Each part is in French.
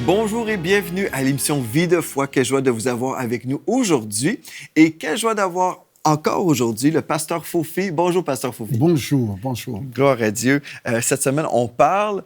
Bonjour et bienvenue à l'émission Vie de foi. Quelle joie de vous avoir avec nous aujourd'hui. Et quelle joie d'avoir encore aujourd'hui le pasteur Fofi. Bonjour, pasteur Fofi. Bonjour, bonjour. Gloire à Dieu. Cette semaine, on parle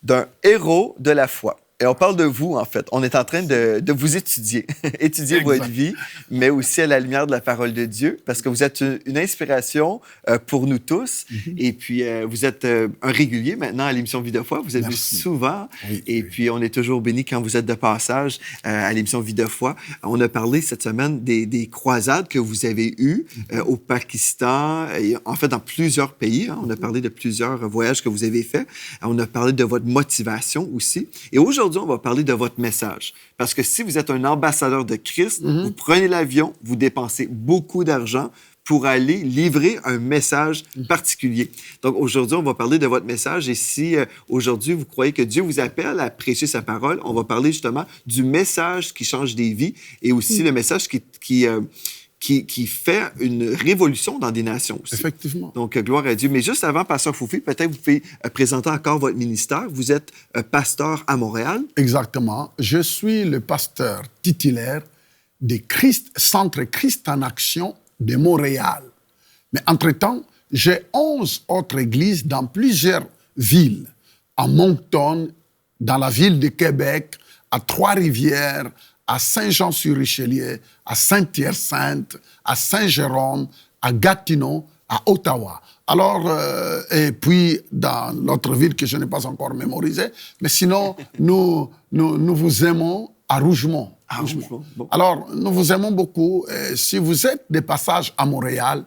d'un héros de la foi. Et on parle de vous, en fait. On est en train de vous étudier, étudier Exact. votre vie, mais aussi à la lumière de la parole de Dieu, parce que vous êtes une inspiration pour nous tous. Mm-hmm. Et puis, vous êtes un régulier maintenant à l'émission Vie de foi. Vous êtes venu souvent. Oui, et puis, on est toujours bénis quand vous êtes de passage à l'émission Vie de foi. On a parlé cette semaine des croisades que vous avez eues au Pakistan, et en fait, dans plusieurs pays. Hein. On a parlé de plusieurs voyages que vous avez faits. On a parlé de votre motivation aussi. Et aujourd'hui, on va parler de votre message. Parce que si vous êtes un ambassadeur de Christ, vous prenez l'avion, vous dépensez beaucoup d'argent pour aller livrer un message particulier. Donc, aujourd'hui, on va parler de votre message. Et si aujourd'hui, vous croyez que Dieu vous appelle à prêcher sa parole, on va parler justement du message qui change des vies et aussi le message qui fait une révolution dans des nations aussi. Effectivement. Donc, gloire à Dieu. Mais juste avant, pasteur Fofi, peut-être vous pouvez présenter encore votre ministère. Vous êtes pasteur à Montréal. Exactement. Je suis le pasteur titulaire des Centre Christ en Action de Montréal. Mais entre-temps, j'ai 11 autres églises dans plusieurs villes. À Moncton, dans la ville de Québec, à Trois-Rivières, à Saint-Jean-sur-Richelieu, à Saint-Hyacinthe, à Saint-Jérôme, à Gatineau, à Ottawa. Alors, et puis dans l'autre ville que je n'ai pas encore mémorisée, mais sinon, nous vous aimons à Rougemont. Bon. Alors, nous vous aimons beaucoup. Et si vous êtes de passage à Montréal,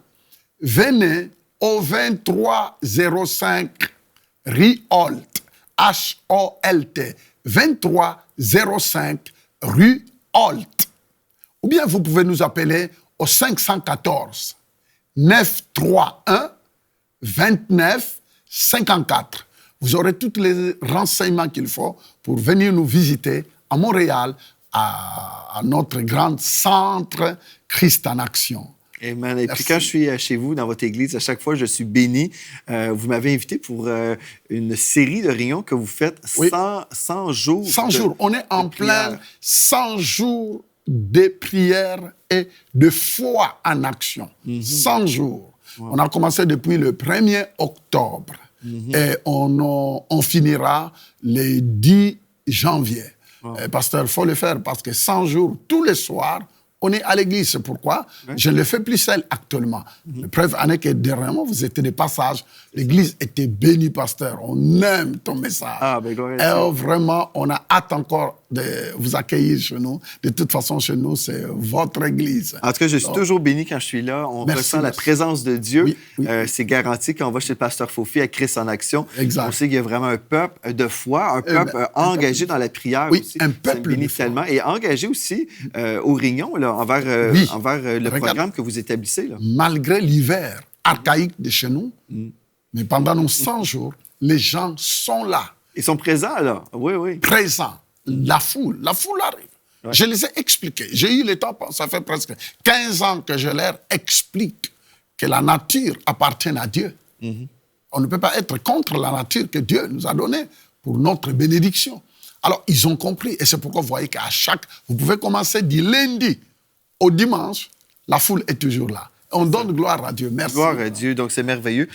venez au 2305 rue Holt, H-O-L-T, 2305 rue Holt. Ou bien vous pouvez nous appeler au 514 931 29 54. Vous aurez tous les renseignements qu'il faut pour venir nous visiter à Montréal, à notre grand centre Christ en Action. Amen. Et puis quand je suis chez vous, dans votre église, à chaque fois, je suis béni. Vous m'avez invité pour une série de réunions que vous faites 100 jours. 100 jours. On est en plein 100 jours de prière et de foi en action. 100 jours. Wow. On a commencé depuis le 1er octobre et on finira le 10 janvier. Wow. Pasteur, il faut le faire parce que 100 jours, tous les soirs, on est à l'église. C'est pourquoi je ne le fais plus seul actuellement. La preuve en est que dernièrement, vous étiez de passage. L'église était bénie, pasteur. On aime ton message. Et vraiment, on a hâte encore de vous accueillir chez nous. De toute façon, chez nous, c'est votre église. En tout cas, je suis toujours béni quand je suis là. On ressent la présence de Dieu. Oui. C'est garanti quand on va chez le pasteur Fofi à Christ en Action. Exact. On sait qu'il y a vraiment un peuple de foi, un peuple engagé dans la prière aussi. Un peuple béni tellement. Et engagé aussi au Réunion, là, envers le programme que vous établissez. Là. Malgré l'hiver archaïque de chez nous, mais pendant nos 100 jours, les gens sont là. Ils sont présents, là. Oui. Présents. La foule arrive. Ouais. Je les ai expliqués. J'ai eu le temps, ça fait presque 15 ans que je leur explique que la nature appartient à Dieu. On ne peut pas être contre la nature que Dieu nous a donnée pour notre bénédiction. Alors, ils ont compris. Et c'est pourquoi vous voyez vous pouvez commencer du lundi au dimanche, la foule est toujours là. On donne gloire à Dieu. Merci. Gloire à Dieu. Donc, c'est merveilleux.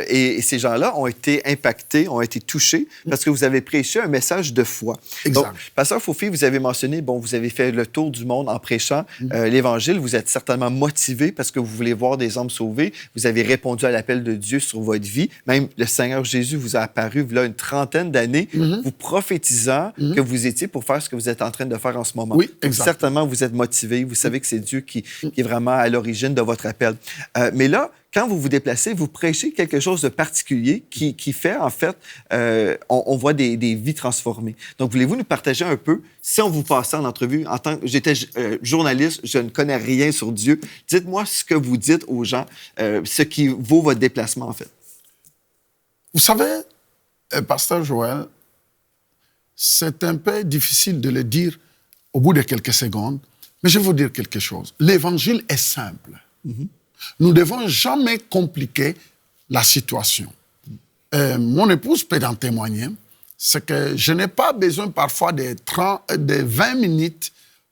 Et ces gens-là ont été impactés, ont été touchés parce que vous avez prêché un message de foi. Exact. Donc, pasteur Fofi, vous avez mentionné, vous avez fait le tour du monde en prêchant l'Évangile. Vous êtes certainement motivé parce que vous voulez voir des âmes sauvées. Vous avez répondu à l'appel de Dieu sur votre vie. Même le Seigneur Jésus vous a apparu, il y a une trentaine d'années, vous prophétisant que vous étiez pour faire ce que vous êtes en train de faire en ce moment. Oui, exact. Certainement, vous êtes motivé. Vous savez que c'est Dieu qui est vraiment à l'origine de votre appel. Mais là, quand vous vous déplacez, vous prêchez quelque chose de particulier qui fait, en fait, on voit des vies transformées. Donc, voulez-vous nous partager un peu, si on vous passait en entrevue, j'étais journaliste, je ne connais rien sur Dieu, dites-moi ce que vous dites aux gens, ce qui vaut votre déplacement, en fait. Vous savez, pasteur Joël, c'est un peu difficile de le dire au bout de quelques secondes, mais je vais vous dire quelque chose. L'évangile est simple. Nous ne devons jamais compliquer la situation. Mon épouse peut en témoigner. c'est que je n'ai pas besoin parfois de 20 minutes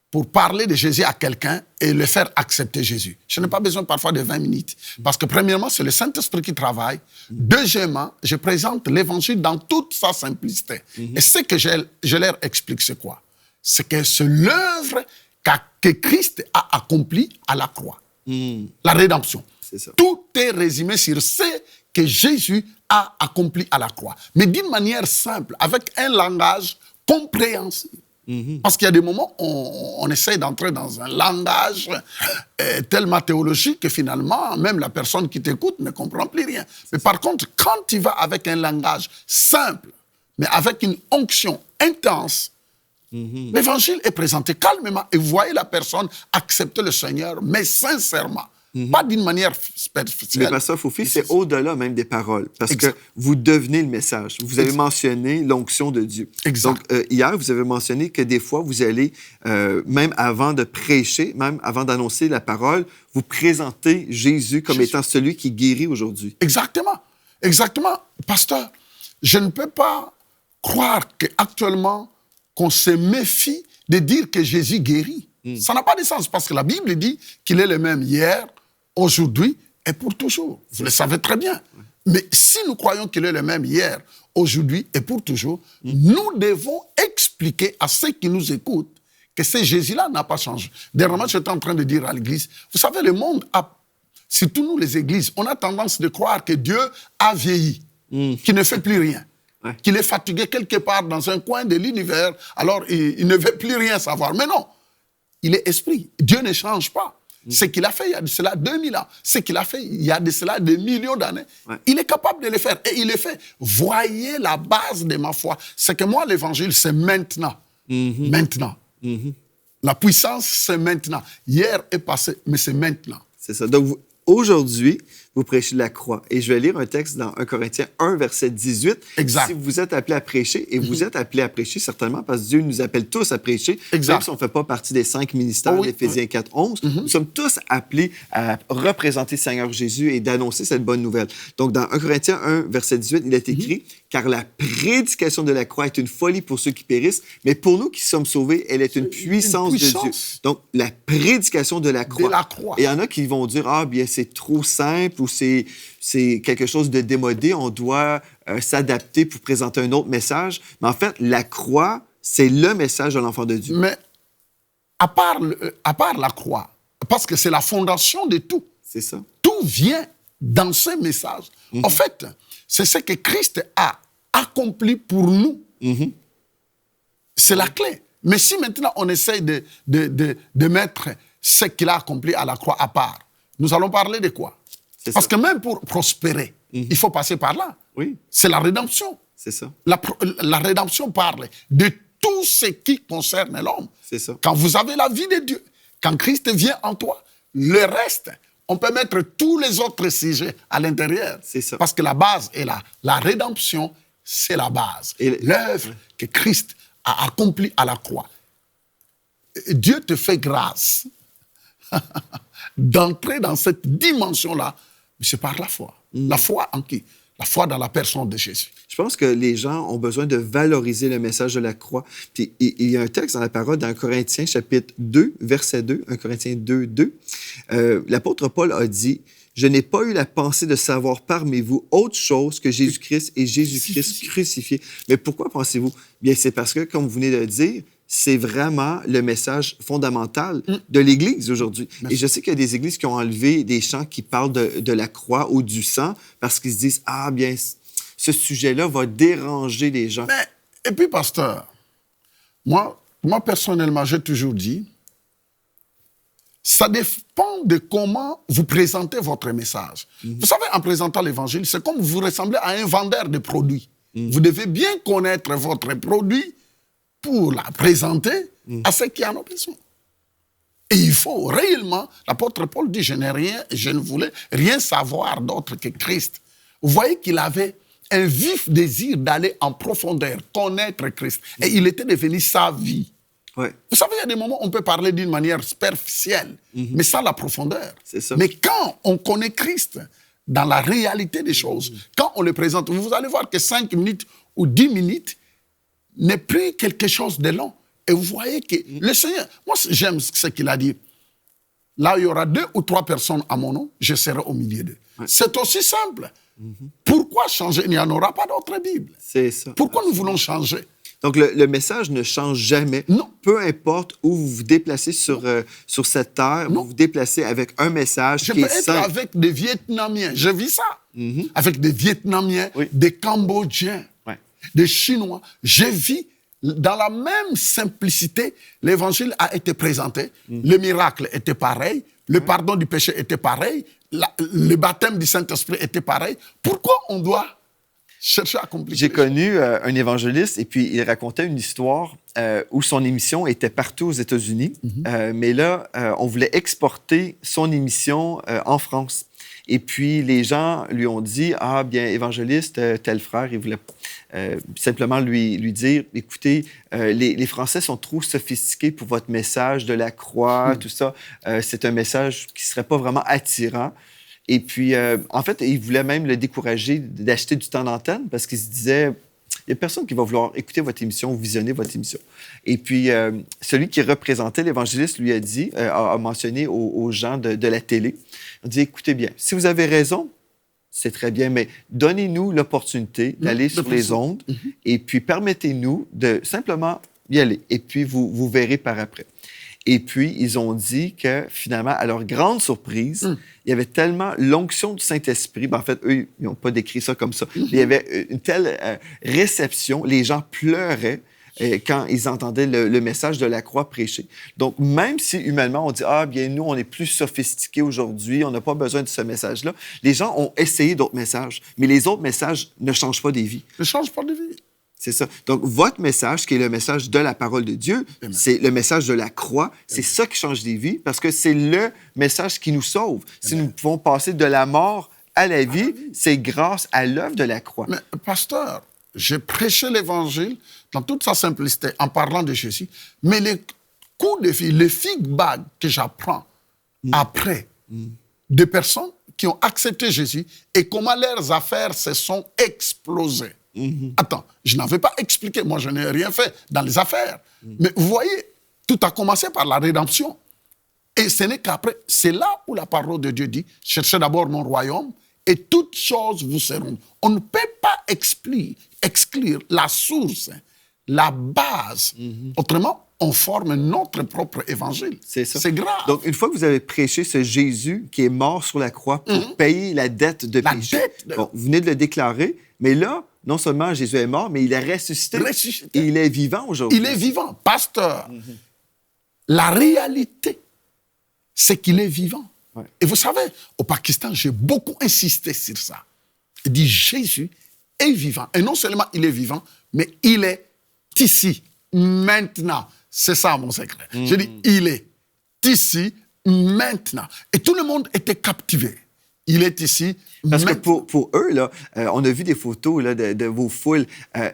pour parler de Jésus à quelqu'un et le faire accepter Jésus. Je n'ai pas besoin parfois de 20 minutes. Parce que premièrement, c'est le Saint-Esprit qui travaille. Deuxièmement, je présente l'Évangile dans toute sa simplicité. Et ce que je leur explique, c'est quoi? C'est que c'est l'œuvre que Christ a accomplie à la croix. La rédemption. C'est ça. Tout est résumé sur ce que Jésus a accompli à la croix. Mais d'une manière simple, avec un langage compréhensible. Parce qu'il y a des moments où on essaie d'entrer dans un langage tellement théologique que finalement, même la personne qui t'écoute ne comprend plus rien. Mais par contre, quand tu vas avec un langage simple, mais avec une onction intense, l'évangile est présenté calmement et vous voyez la personne accepter le Seigneur, mais sincèrement. Pas d'une manière superficielle. Mais pasteur Fofi, c'est au-delà même des paroles, parce que vous devenez le message. Vous avez mentionné l'onction de Dieu. Exact. Donc, hier, vous avez mentionné que des fois, vous allez, même avant de prêcher, même avant d'annoncer la parole, vous présentez Jésus comme étant celui qui guérit aujourd'hui. Exactement. Exactement. Pasteur, je ne peux pas croire qu'actuellement, qu'on se méfie de dire que Jésus guérit. Ça n'a pas de sens, parce que la Bible dit qu'il est le même hier, aujourd'hui et pour toujours. Vous le savez très bien. Mais si nous croyons qu'il est le même hier, aujourd'hui et pour toujours, nous devons expliquer à ceux qui nous écoutent que ce Jésus-là n'a pas changé. Dernièrement, j'étais en train de dire à l'église, vous savez, le monde a, surtout nous les églises, on a tendance de croire que Dieu a vieilli, qu'il ne fait plus rien. Qu'il est fatigué quelque part dans un coin de l'univers, alors il ne veut plus rien savoir. Mais non, il est esprit. Dieu ne change pas. Ce qu'il a fait il y a de cela 2000 ans, ce qu'il a fait il y a de cela des millions d'années, il est capable de le faire et il le fait. Voyez la base de ma foi. C'est que moi, l'évangile, c'est maintenant. Maintenant. La puissance, c'est maintenant. Hier est passé, mais c'est maintenant. C'est ça. Donc, aujourd'hui, vous prêchez la croix. Et je vais lire un texte dans 1 Corinthiens 1, verset 18. Exact. Si vous êtes appelés à prêcher, et vous êtes appelés à prêcher certainement parce que Dieu nous appelle tous à prêcher, exact. Même si on ne fait pas partie des 5 ministères d'Éphésiens 4, 11, nous sommes tous appelés à représenter le Seigneur Jésus et d'annoncer cette bonne nouvelle. Donc, dans 1 Corinthiens 1, verset 18, il est écrit « Car la prédication de la croix est une folie pour ceux qui périssent, mais pour nous qui sommes sauvés, elle est une puissance de Dieu. » Donc, la prédication de la croix. De la croix. Et il y en a qui vont dire « Ah, bien, c'est trop simple » ou c'est quelque chose de démodé, on doit s'adapter pour présenter un autre message. Mais en fait, la croix, c'est le message de l'enfant de Dieu. Mais à part la croix, parce que c'est la fondation de tout. C'est ça. Tout vient dans ce message. En fait, c'est ce que Christ a accompli pour nous. C'est la clé. Mais si maintenant on essaye de mettre ce qu'il a accompli à la croix à part, nous allons parler de quoi? Parce que même pour prospérer, il faut passer par là. Oui. C'est la rédemption. C'est ça. La rédemption parle de tout ce qui concerne l'homme. C'est ça. Quand vous avez la vie de Dieu, quand Christ vient en toi, le reste, on peut mettre tous les autres sujets à l'intérieur. C'est ça. Parce que la base est là. La rédemption, c'est la base. Et l'œuvre que Christ a accomplie à la croix. Dieu te fait grâce d'entrer dans cette dimension-là, mais c'est par la foi. La foi en qui? La foi dans la personne de Jésus. Je pense que les gens ont besoin de valoriser le message de la croix. Puis, il y a un texte dans la parole, dans 1 Corinthiens, chapitre 2, verset 2, 1 Corinthiens 2, 2. L'apôtre Paul a dit « Je n'ai pas eu la pensée de savoir parmi vous autre chose que Jésus-Christ et Jésus-Christ crucifié. » Mais pourquoi pensez-vous? Bien, c'est parce que, comme vous venez de le dire, c'est vraiment le message fondamental de l'Église aujourd'hui. Et je sais qu'il y a des églises qui ont enlevé des chants qui parlent de la croix ou du sang parce qu'ils se disent « Ah, bien, ce sujet-là va déranger les gens. » Et puis, pasteur, moi personnellement, j'ai toujours dit, ça dépend de comment vous présentez votre message. Vous savez, en présentant l'Évangile, c'est comme vous ressemblez à un vendeur de produits. Vous devez bien connaître votre produit pour la présenter à ceux qui en ont besoin. Et il faut réellement, l'apôtre Paul dit, je ne voulais rien savoir d'autre que Christ. Vous voyez qu'il avait un vif désir d'aller en profondeur, connaître Christ. Et il était devenu sa vie. Ouais. Vous savez, il y a des moments où on peut parler d'une manière superficielle, mais sans la profondeur. C'est ça. Mais quand on connaît Christ dans la réalité des choses, quand on le présente, vous allez voir que 5 minutes ou 10 minutes, n'ait pris quelque chose de long. Et vous voyez que le Seigneur, moi j'aime ce qu'il a dit. Là, il y aura 2 ou 3 personnes à mon nom, je serai au milieu d'eux. Ouais. C'est aussi simple. Pourquoi changer? Il n'y en aura pas d'autre Bible. C'est ça. Pourquoi nous voulons changer? Donc, le message ne change jamais. Non. Peu importe où vous vous déplacez sur cette terre, vous vous déplacez avec un message qui est simple. Je peux être avec des Vietnamiens, je vis ça. Avec des Vietnamiens, des Cambodgiens, des Chinois. Je vis dans la même simplicité. L'évangile a été présenté, le miracle était pareil, le pardon du péché était pareil, le baptême du Saint-Esprit était pareil. Pourquoi on doit chercher à compliquer? J'ai connu un évangéliste et puis il racontait une histoire où son émission était partout aux États-Unis, mais là, on voulait exporter son émission en France. Et puis, les gens lui ont dit, « Ah, bien, évangéliste, tel frère, il voulait simplement lui dire, « Écoutez, les Français sont trop sophistiqués pour votre message de la croix, tout ça. C'est un message qui ne serait pas vraiment attirant. » Et puis, en fait, il voulait même le décourager d'acheter du temps d'antenne parce qu'il se disait, il n'y a personne qui va vouloir écouter votre émission ou visionner votre émission. Et puis, celui qui représentait l'évangéliste lui a dit, a mentionné aux gens de la télé, il a dit, écoutez bien, si vous avez raison, c'est très bien, mais donnez-nous l'opportunité d'aller sur les ondes et puis permettez-nous de simplement y aller. Et puis, vous verrez par après. Et puis, ils ont dit que, finalement, à leur grande surprise, il y avait tellement l'onction du Saint-Esprit. Ben, en fait, eux, ils n'ont pas décrit ça comme ça. Il y avait une telle réception. Les gens pleuraient quand ils entendaient le message de la croix prêché. Donc, même si, humainement, on dit « Ah, bien, nous, on est plus sophistiqués aujourd'hui, on n'a pas besoin de ce message-là », les gens ont essayé d'autres messages. Mais les autres messages ne changent pas des vies. Ne changent pas de vie. C'est ça. Donc, votre message, qui est le message de la parole de Dieu, c'est le message de la croix. C'est ça qui change des vies parce que c'est le message qui nous sauve. Si nous pouvons passer de la mort à la vie, c'est grâce à l'œuvre de la croix. Mais, pasteur, j'ai prêché l'Évangile dans toute sa simplicité en parlant de Jésus, mais les coups de fil, le feedback que j'apprends après de personnes qui ont accepté Jésus et comment leurs affaires se sont explosées. Attends, je n'avais pas expliqué. Moi, je n'ai rien fait dans les affaires. Mais vous voyez, tout a commencé par la rédemption. Et ce n'est qu'après, c'est là où la parole de Dieu dit, cherchez d'abord mon royaume et toutes choses vous seront. On ne peut pas exclure la source, la base. Autrement, on forme notre propre évangile. C'est ça. C'est grave. Donc, une fois que vous avez prêché ce Jésus qui est mort sur la croix pour payer la dette de péché, bon, vous venez de le déclarer, mais là, non seulement Jésus est mort, mais il est ressuscité. Et il est vivant aujourd'hui. Il est vivant. Pasteur, la réalité, c'est qu'il est vivant. Ouais. Et vous savez, au Pakistan, j'ai beaucoup insisté sur ça. Il dit Jésus est vivant. Et non seulement il est vivant, mais il est ici, maintenant. C'est ça mon secret. Je dis, il est ici, maintenant. Et tout le monde était captivé. Il est ici. Parce que pour eux, là, on a vu des photos là, de vos foules,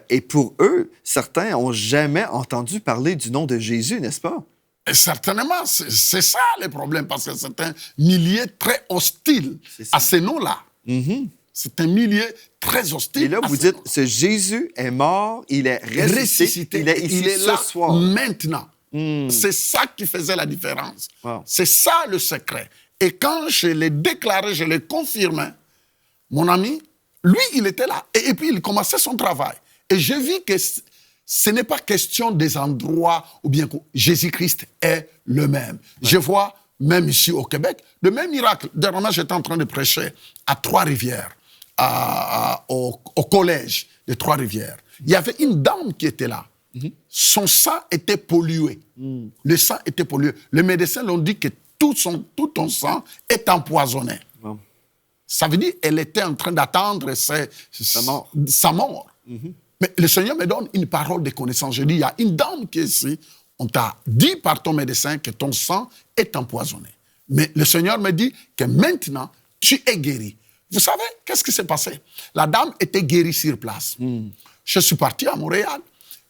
et pour eux, certains n'ont jamais entendu parler du nom de Jésus, n'est-ce pas? Et certainement, c'est ça le problème, parce que c'est un milieu très hostile à ces noms-là. C'est un milieu très hostile. Et là, vous dites, ce Jésus est mort, il est ressuscité, il est ici ce là soir. Maintenant. C'est ça qui faisait la différence. Wow. C'est ça le secret. Et quand je l'ai déclaré, je l'ai confirmé, mon ami, lui, il était là. Et puis, il commençait son travail. Et j'ai vu que ce n'est pas question des endroits où bien Jésus-Christ est le même. Ouais. Je vois, même ici au Québec, le même miracle. Dernièrement, j'étais en train de prêcher à Trois-Rivières, au collège de Trois-Rivières. Il y avait une dame qui était là. Son sang était pollué. Le sang était pollué. Les médecins l'ont dit que tout ton sang est empoisonné. Wow. Ça veut dire qu'elle était en train d'attendre sa mort. Mais le Seigneur me donne une parole de connaissance. Je dis, il y a une dame qui est ici, on t'a dit par ton médecin que ton sang est empoisonné. Mais le Seigneur me dit que maintenant, tu es guéri. Vous savez, qu'est-ce qui s'est passé? La dame était guérie sur place. Je suis parti à Montréal.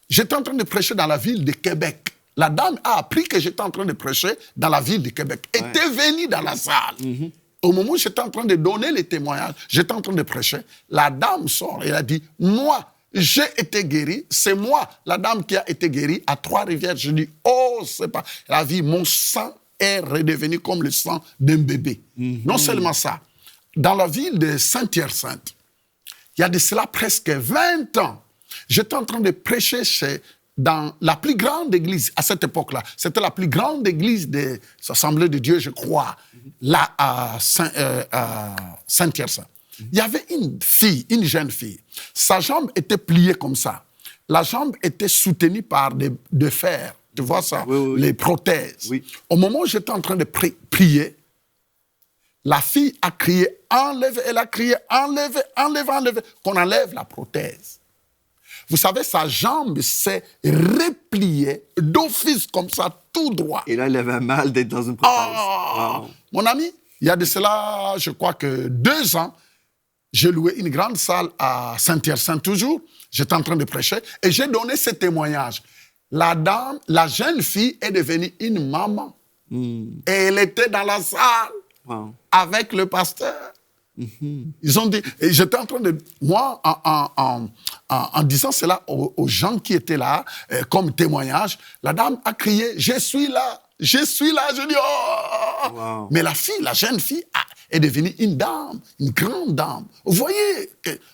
J'étais en train de prêcher dans la ville de Québec. La dame a appris que j'étais en train de prêcher dans la ville de Québec. Elle était venue dans la salle. Au moment où j'étais en train de donner les témoignages, j'étais en train de prêcher, la dame sort et elle a dit, moi, j'ai été guéri. C'est moi, la dame qui a été guérie à Trois-Rivières. Je dis, oh, c'est pas la vie. Mon sang est redevenu comme le sang d'un bébé. Non seulement ça, dans la ville de Saint-Hyacinthe, il y a de cela presque 20 ans, j'étais en train de prêcher dans la plus grande église à cette époque-là. C'était la plus grande église des Assemblées de Dieu, je crois, là à Saint-Hyacinthe. Il y avait une fille, une jeune fille. Sa jambe était pliée comme ça. La jambe était soutenue par de fer. Tu vois ça? Oui. Les prothèses. Oui. Au moment où j'étais en train de prier, la fille a crié, enlève, elle a crié, enlève, enlève, enlève, qu'on enlève la prothèse. Vous savez, sa jambe s'est repliée d'office comme ça, tout droit. Et là, elle avait mal d'être dans une prothèse. Wow. Mon ami, il y a de cela, je crois que 2 ans, j'ai loué une grande salle à Saint-Hyacinthe toujours. J'étais en train de prêcher et j'ai donné ce témoignage. La dame, la jeune fille est devenue une maman. Et elle était dans la salle avec le pasteur. Ils ont dit, et j'étais en train de, moi, en disant cela aux gens qui étaient là, comme témoignage, la dame a crié, je suis là, je suis là, je dis, oh! Wow. Mais la fille, la jeune fille, est devenue une dame, une grande dame. Vous voyez,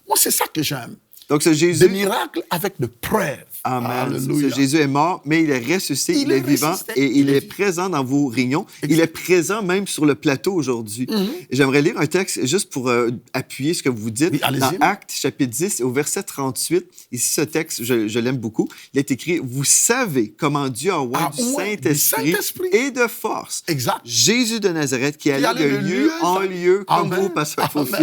moi, c'est ça que j'aime. Donc, ce Jésus... Des miracles avec de preuves. Amen. Alléluia. Ce Jésus est mort, mais il est ressuscité, il est vivant et il est présent dans vos réunions. Il est présent même sur le plateau aujourd'hui. J'aimerais lire un texte juste pour appuyer ce que vous dites. Oui, dans Actes, chapitre 10, au verset 38, ici, ce texte, je l'aime beaucoup. Il est écrit « Vous savez comment Dieu a envoyé du Saint-Esprit et de force. Exact. Jésus de Nazareth qui allait de lieu en lieu, comme vous, pasteur Fofi,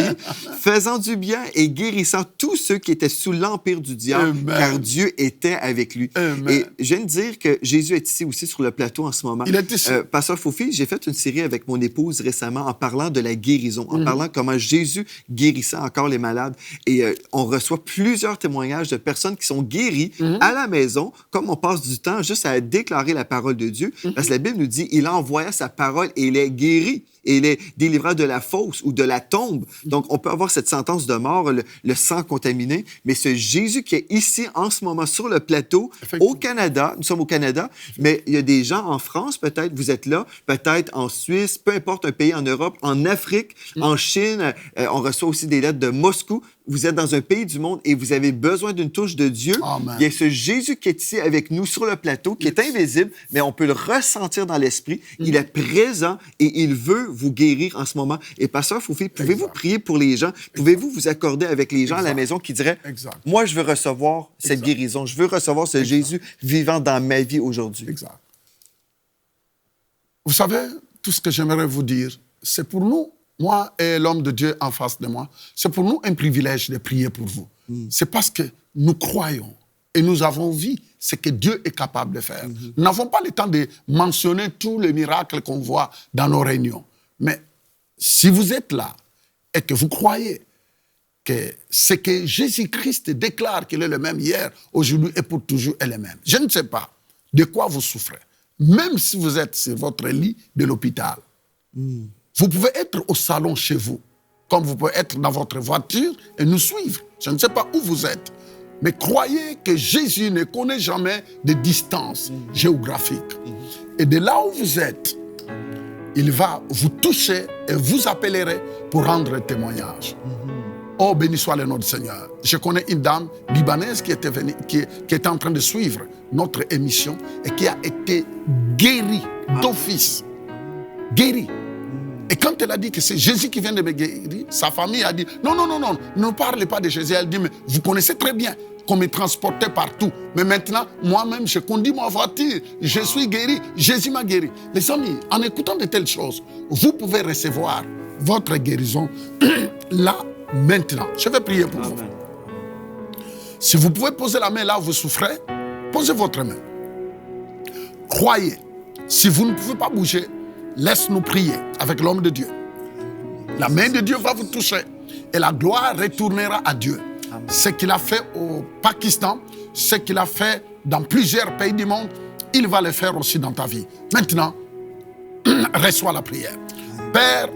faisant du bien et guérissant tous ceux qui étaient sous l'empire du diable, car Dieu était avec lui. » Et je viens de dire que Jésus est ici aussi sur le plateau en ce moment. Il est ici. Pasteur Fofi, j'ai fait une série avec mon épouse récemment en parlant de la guérison, en parlant comment Jésus guérissait encore les malades. Et on reçoit plusieurs témoignages de personnes qui sont guéries à la maison, comme on passe du temps juste à déclarer la parole de Dieu. Parce que la Bible nous dit, il envoya sa parole et il est guéri. Et il est délivré de la fosse ou de la tombe. Donc, on peut avoir cette sentence de mort, le sang contaminé, mais ce Jésus qui est ici en ce moment sur le plateau, au Canada, nous sommes au Canada, mais il y a des gens en France, peut-être, vous êtes là, peut-être en Suisse, peu importe un pays en Europe, en Afrique, en Chine, on reçoit aussi des lettres de Moscou. Vous êtes dans un pays du monde et vous avez besoin d'une touche de Dieu. Amen. Il y a ce Jésus qui est ici avec nous sur le plateau, qui est invisible, mais on peut le ressentir dans l'esprit. Il est présent et il veut vous guérir en ce moment. Et pasteur Fofi, pouvez-vous prier pour les gens? Pouvez-vous vous accorder avec les gens à la maison qui diraient, moi, je veux recevoir cette guérison, je veux recevoir ce Jésus vivant dans ma vie aujourd'hui. Exact. Vous savez, tout ce que j'aimerais vous dire, c'est pour nous, moi et l'homme de Dieu en face de moi, c'est pour nous un privilège de prier pour vous. C'est parce que nous croyons et nous avons vu ce que Dieu est capable de faire. Nous n'avons pas le temps de mentionner tous les miracles qu'on voit dans nos réunions. Mais si vous êtes là et que vous croyez que ce que Jésus-Christ déclare qu'il est le même hier, aujourd'hui et pour toujours est le même. Je ne sais pas de quoi vous souffrez. Même si vous êtes sur votre lit de l'hôpital, vous pouvez être au salon chez vous, comme vous pouvez être dans votre voiture et nous suivre. Je ne sais pas où vous êtes, mais croyez que Jésus ne connaît jamais de distance géographique. Et de là où vous êtes, il va vous toucher et vous appellerez pour rendre témoignage. Oh, béni soit le nom du Seigneur. Je connais une dame libanaise qui était en train de suivre notre émission et qui a été guérie d'office. Guérie. Et quand elle a dit que c'est Jésus qui vient de me guérir, sa famille a dit, non, ne parlez pas de Jésus. Elle dit, mais vous connaissez très bien qu'on me transportait partout. Mais maintenant, moi-même, je conduis ma voiture. Je suis guéri. Jésus m'a guéri. Les amis, en écoutant de telles choses, vous pouvez recevoir votre guérison là, maintenant. Je vais prier pour vous. Si vous pouvez poser la main là où vous souffrez, posez votre main. Croyez. Si vous ne pouvez pas bouger, laisse-nous prier avec l'homme de Dieu. La main de Dieu va vous toucher et la gloire retournera à Dieu. Amen. Ce qu'il a fait au Pakistan, ce qu'il a fait dans plusieurs pays du monde, il va le faire aussi dans ta vie. Maintenant, reçois la prière. Père,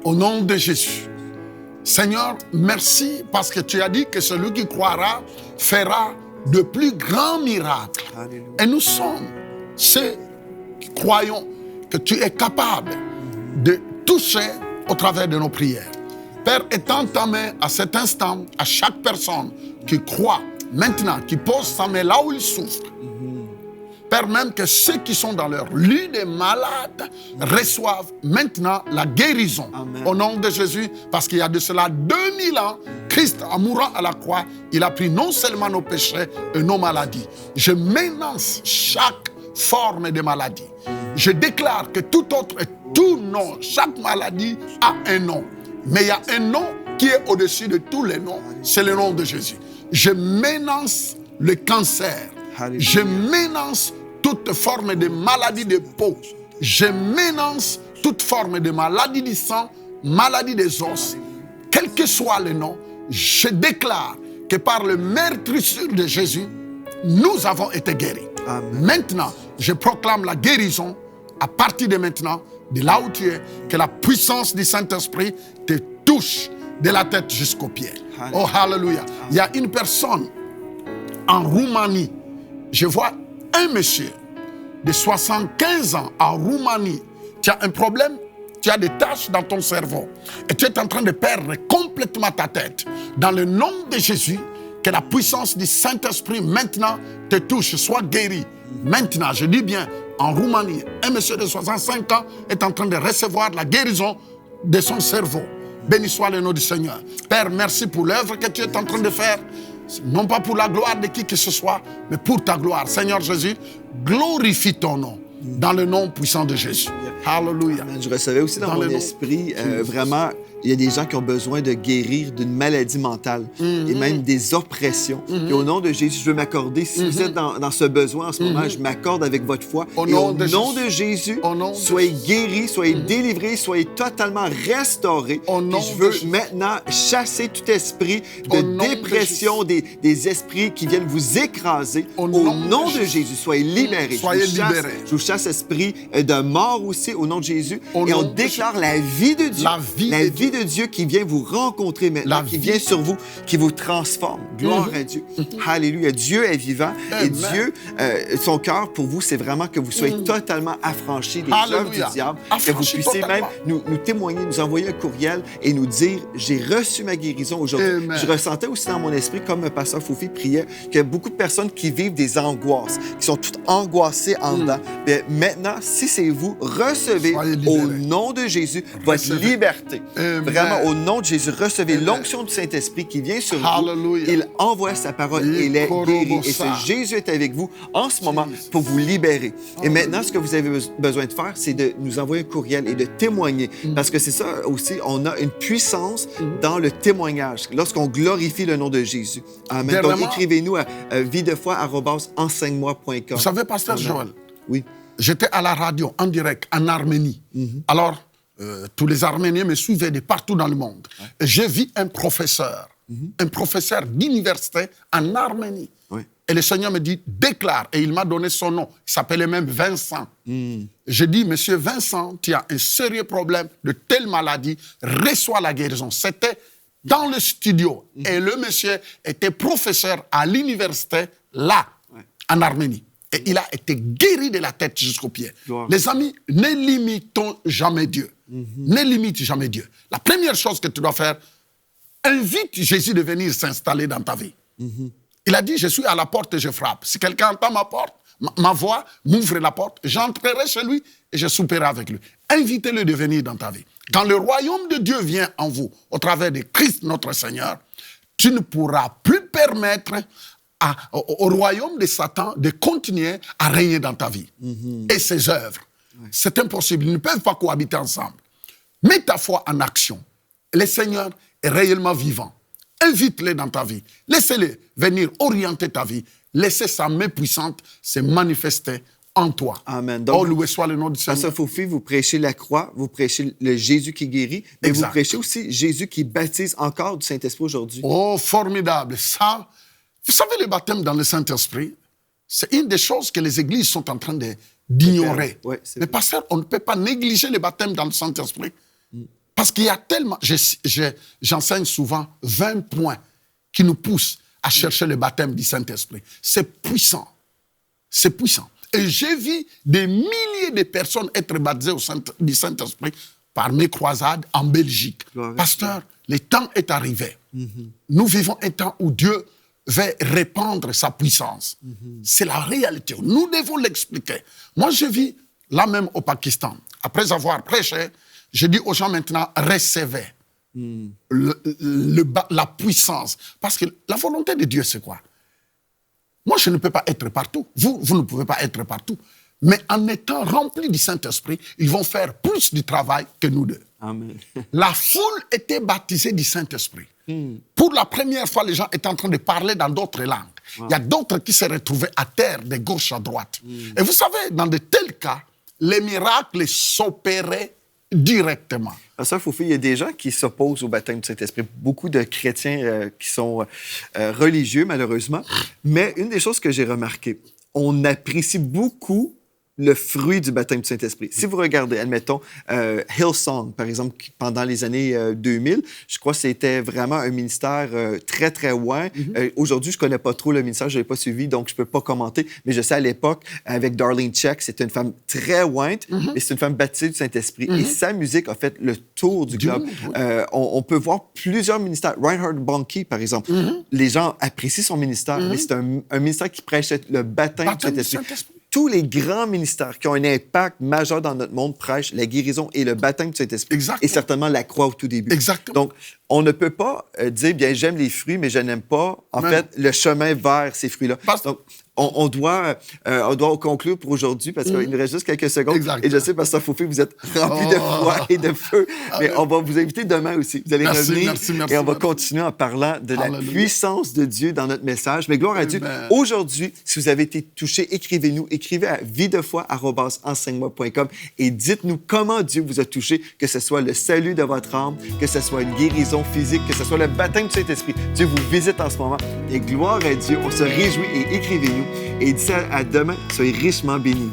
au nom de Jésus, Seigneur, merci parce que tu as dit que celui qui croira fera de plus grands miracles. Alléluia. Et nous sommes ceux qui croyons que tu es capable de toucher au travers de nos prières. Père, étends ta main à cet instant à chaque personne qui croit maintenant, qui pose sa main là où il souffre. Père, même que ceux qui sont dans leur lit de malades reçoivent maintenant la guérison. Amen. Au nom de Jésus, parce qu'il y a de cela 2000 ans, Christ, en mourant à la croix, il a pris non seulement nos péchés et nos maladies. Je menace chaque forme de maladie. Je déclare que tout autre et tout nom, chaque maladie a un nom. Mais il y a un nom qui est au-dessus de tous les noms, c'est le nom de Jésus. Je menace le cancer. Alléluia. Je menace toute forme de maladie de peau. Je menace toute forme de maladie du sang, maladie des os. Quel que soit le nom, je déclare que par le meurtrissure de Jésus, nous avons été guéris. Amen. Maintenant, je proclame la guérison à partir de maintenant, de là où tu es, que la puissance du Saint-Esprit te touche de la tête jusqu'aux pieds. Alléluia. Oh, hallelujah. Il y a une personne en Roumanie. Je vois un monsieur de 75 ans en Roumanie. Tu as un problème, tu as des taches dans ton cerveau et tu es en train de perdre complètement ta tête. Dans le nom de Jésus, que la puissance du Saint-Esprit maintenant te touche, sois guéri. Maintenant, je dis bien, en Roumanie, un monsieur de 65 ans est en train de recevoir la guérison de son cerveau. Béni soit le nom du Seigneur. Père, merci pour l'œuvre que tu es en train de faire. Non pas pour la gloire de qui que ce soit, mais pour ta gloire. Seigneur Jésus, glorifie ton nom dans le nom puissant de Jésus. Alléluia. Amen. Je recevais aussi dans mon esprit, vraiment, il y a des gens qui ont besoin de guérir d'une maladie mentale et même des oppressions. Et au nom de Jésus, je veux m'accorder, si vous êtes dans ce besoin en ce moment, je m'accorde avec votre foi. Au Et nom au de nom Jésus. de Jésus, Au nom de soyez guéris, soyez délivrés, soyez totalement restaurés. Au Puis nom je de veux Jésus. maintenant chasser tout esprit Au de nom de dépression, des esprits qui viennent vous écraser. Au Au nom nom de de Jésus, soyez libérés. Soyez Je vous chasse- libérés. Je vous chasse esprit de mort aussi au nom de Jésus. Au Et on nom de déclare la vie de Dieu. La vie de de Dieu qui vient vous rencontrer maintenant, La qui vie. vient sur vous, qui vous transforme. Gloire à Dieu. Alléluia. Dieu est vivant. Et Amen. Dieu, son cœur pour vous, c'est vraiment que vous soyez totalement affranchis des œuvres Alléluia. du diable. Que vous Affranchis puissiez même totalement. nous témoigner, nous envoyer un courriel et nous dire, j'ai reçu ma guérison aujourd'hui. Amen. Je ressentais aussi dans mon esprit, comme le pasteur Foufi priait, qu'il y a beaucoup de personnes qui vivent des angoisses, qui sont toutes angoissées en dedans. Bien, maintenant, si c'est vous, recevez Soyez libérés. au nom de Jésus votre Recevez. liberté. Amen. Vraiment, au nom de Jésus, recevez Amen. l'onction du Saint-Esprit qui vient sur Alléluia. vous. Il envoie sa parole, il est guéri. Et ce Ikorobosa. Jésus est avec vous en ce moment pour vous libérer. Et maintenant, ce que vous avez besoin de faire, c'est de nous envoyer un courriel et de témoigner. Parce que c'est ça aussi, on a une puissance dans le témoignage, lorsqu'on glorifie le nom de Jésus. Amen. Donc, Dernièrement- écrivez-nous à videfoi@enseigne-moi.com. Vous savez, pasteur Amen. Joël, Oui. j'étais à la radio en direct en Arménie. Alors, tous les Arméniens me suivaient de partout dans le monde. Et j'ai vu un professeur d'université en Arménie. Oui. Et le Seigneur me dit, déclare. Et il m'a donné son nom. Il s'appelait même Vincent. J'ai dit, monsieur Vincent, tu as un sérieux problème de telle maladie, reçois la guérison. C'était dans le studio. Et le monsieur était professeur à l'université là, en Arménie. Et il a été guéri de la tête jusqu'aux pieds. Gloire. Les amis, ne limitons jamais Dieu. Ne limite jamais Dieu. La première chose que tu dois faire, invite Jésus de venir s'installer dans ta vie. Il a dit, je suis à la porte et je frappe. Si quelqu'un entend ma porte, ma voix, m'ouvre la porte, j'entrerai chez lui et je souperai avec lui. Invitez-le de venir dans ta vie. Quand le royaume de Dieu vient en vous, au travers de Christ notre Seigneur, tu ne pourras plus permettre au royaume de Satan de continuer à régner dans ta vie. Et ses œuvres. C'est impossible. Ils ne peuvent pas cohabiter ensemble. Mets ta foi en action. Le Seigneur est réellement vivant. Invite-les dans ta vie. Laissez-les venir orienter ta vie. Laissez sa main puissante se manifester en toi. Amen. Oh, loué soit le nom du Seigneur. Pasteur Foufi, vous prêchez la croix, vous prêchez le Jésus qui guérit, mais Exact. vous prêchez aussi Jésus qui baptise encore du Saint-Esprit aujourd'hui. Oh, formidable. Ça, vous savez, le baptême dans le Saint-Esprit, c'est une des choses que les églises sont en train d'ignorer. Ouais, c'est Mais vrai. pasteur, on ne peut pas négliger le baptême dans le Saint-Esprit. Parce qu'il y a tellement... J'enseigne souvent 20 points qui nous poussent à chercher le baptême du Saint-Esprit. C'est puissant. C'est puissant. Et j'ai vu des milliers de personnes être baptisées du Saint-Esprit par mes croisades en Belgique. Pasteur, le temps est arrivé. Nous vivons un temps où Dieu va répandre sa puissance. C'est la réalité. Nous devons l'expliquer. Moi, je vis là même au Pakistan. Après avoir prêché, je dis aux gens maintenant, recevez la puissance. Parce que la volonté de Dieu, c'est quoi? Moi, je ne peux pas être partout. Vous ne pouvez pas être partout. Mais en étant remplis du Saint-Esprit, ils vont faire plus du travail que nous deux. Amen. La foule était baptisée du Saint-Esprit. Pour la première fois, les gens étaient en train de parler dans d'autres langues. Il y a d'autres qui se retrouvaient à terre, de gauche à droite. Et vous savez, dans de tels cas, les miracles s'opéraient directement. Pasteur Foufou, il y a des gens qui s'opposent au baptême du Saint-Esprit. Beaucoup de chrétiens qui sont religieux, malheureusement. Mais une des choses que j'ai remarquées, on apprécie beaucoup le fruit du baptême du Saint-Esprit. Si vous regardez, admettons, Hillsong, par exemple, pendant les années 2000, je crois que c'était vraiment un ministère très, très loin. Aujourd'hui, je ne connais pas trop le ministère, je ne l'ai pas suivi, donc je ne peux pas commenter. Mais je sais, à l'époque, avec Darlene Zschech, c'était une femme très lointe, mais c'est une femme baptisée du Saint-Esprit. Et sa musique a fait le tour du globe. On peut voir plusieurs ministères. Reinhard Bonnke, par exemple. Les gens apprécient son ministère, mais c'est un ministère qui prêchait le baptême du Saint-Esprit. Tous les grands ministères qui ont un impact majeur dans notre monde prêchent la guérison et le baptême du Saint-Esprit. Exactement. Et certainement la croix au tout début. Exactement. Donc, on ne peut pas dire, bien, j'aime les fruits, mais je n'aime pas, en fait, le chemin vers ces fruits-là. Donc, on doit conclure pour aujourd'hui parce qu'il nous reste juste quelques secondes. Exactement. Et je sais, Pasteur Foufou, vous êtes rempli de foi et de feu. Mais on va vous inviter demain aussi. Vous allez revenir et on va continuer en parlant de la puissance de Dieu dans notre message. Mais gloire à Dieu. Aujourd'hui, si vous avez été touché, écrivez-nous. Écrivez à videfoi@enseignement.com et dites-nous comment Dieu vous a touché, que ce soit le salut de votre âme, que ce soit une guérison physique, que ce soit le baptême du Saint-Esprit. Dieu vous visite en ce moment. Et gloire à Dieu. On se réjouit et écrivez-nous. Et d'ici à demain, soyez richement bénis.